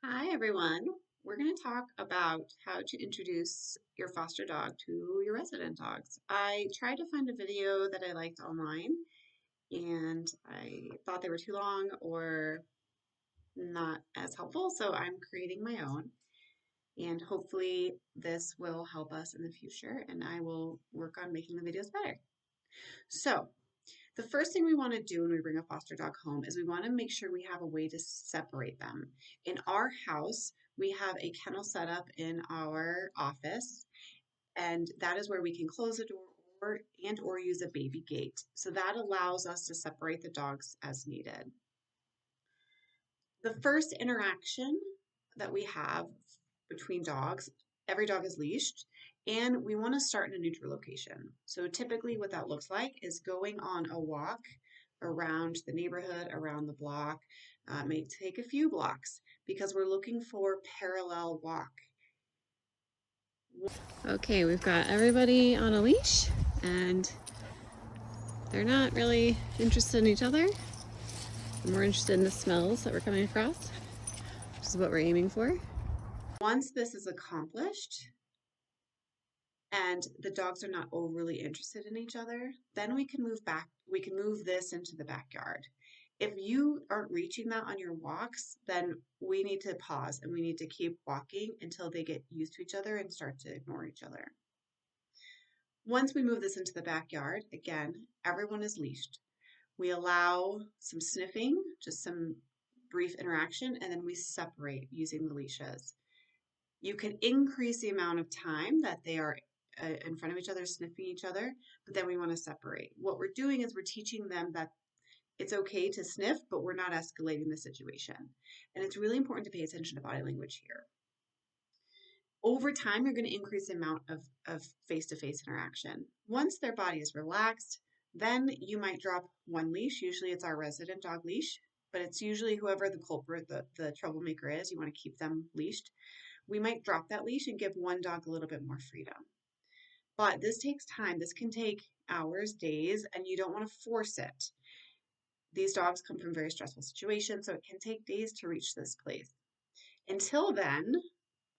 Hi everyone. We're going to talk about how to introduce your foster dog to your resident dogs. I tried to find a video that I liked online and I thought they were too long or not as helpful, so I'm creating my own and hopefully this will help us in the future and I will work on making the videos better. So, the first thing we want to do when we bring a foster dog home is we want to make sure we have a way to separate them. In our house, we have a kennel set up in our office, and that is where we can close the door or use a baby gate. So that allows us to separate the dogs as needed. The first interaction that we have between dogs, every dog is leashed, and we want to start in a neutral location. So typically what that looks like is going on a walk around the neighborhood, around the block. It may take a few blocks because we're looking for parallel walk. Okay, we've got everybody on a leash and they're not really interested in each other. We're interested in the smells that we're coming across, which is what we're aiming for. Once this is accomplished and the dogs are not overly interested in each other, then we can move this into the backyard. If you aren't reaching that on your walks, then we need to pause and we need to keep walking until they get used to each other and start to ignore each other. Once we move this into the backyard, again, everyone is leashed. We allow some sniffing, just some brief interaction, and then we separate using the leashes. You can increase the amount of time that they are in front of each other, sniffing each other, but then we want to separate. What we're doing is we're teaching them that it's okay to sniff, but we're not escalating the situation. And it's really important to pay attention to body language here. Over time, you're going to increase the amount of face-to-face interaction. Once their body is relaxed, then you might drop one leash. Usually it's our resident dog leash, but it's usually whoever the culprit, the troublemaker is, you want to keep them leashed. We might drop that leash and give one dog a little bit more freedom. But this takes time. This can take hours, days, and you don't want to force it. These dogs come from very stressful situations, so it can take days to reach this place. Until then,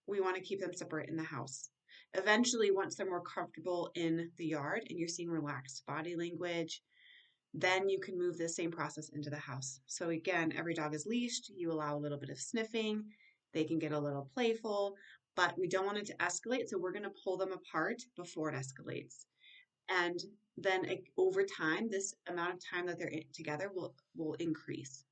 we want to keep them separate in the house. Eventually, once they're more comfortable in the yard and you're seeing relaxed body language, then you can move the same process into the house. So again, every dog is leashed. You allow a little bit of sniffing. They can get a little playful, but we don't want it to escalate. So we're going to pull them apart before it escalates. And then over time, this amount of time that they're together will increase.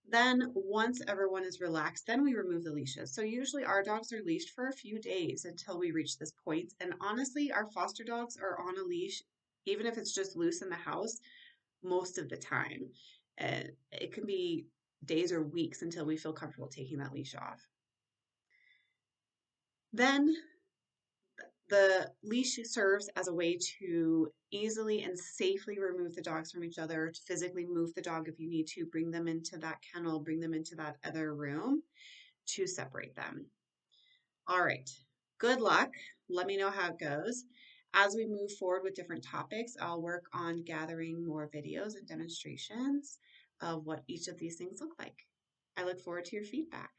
Then once everyone is relaxed, then we remove the leashes. So usually our dogs are leashed for a few days until we reach this point. And honestly, our foster dogs are on a leash, even if it's just loose in the house, most of the time. It can be days or weeks until we feel comfortable taking that leash off. Then the leash serves as a way to easily and safely remove the dogs from each other, to physically move the dog if you need to, bring them into that kennel, bring them into that other room to separate them. All right, good luck. Let me know how it goes. As we move forward with different topics, I'll work on gathering more videos and demonstrations of what each of these things look like. I look forward to your feedback.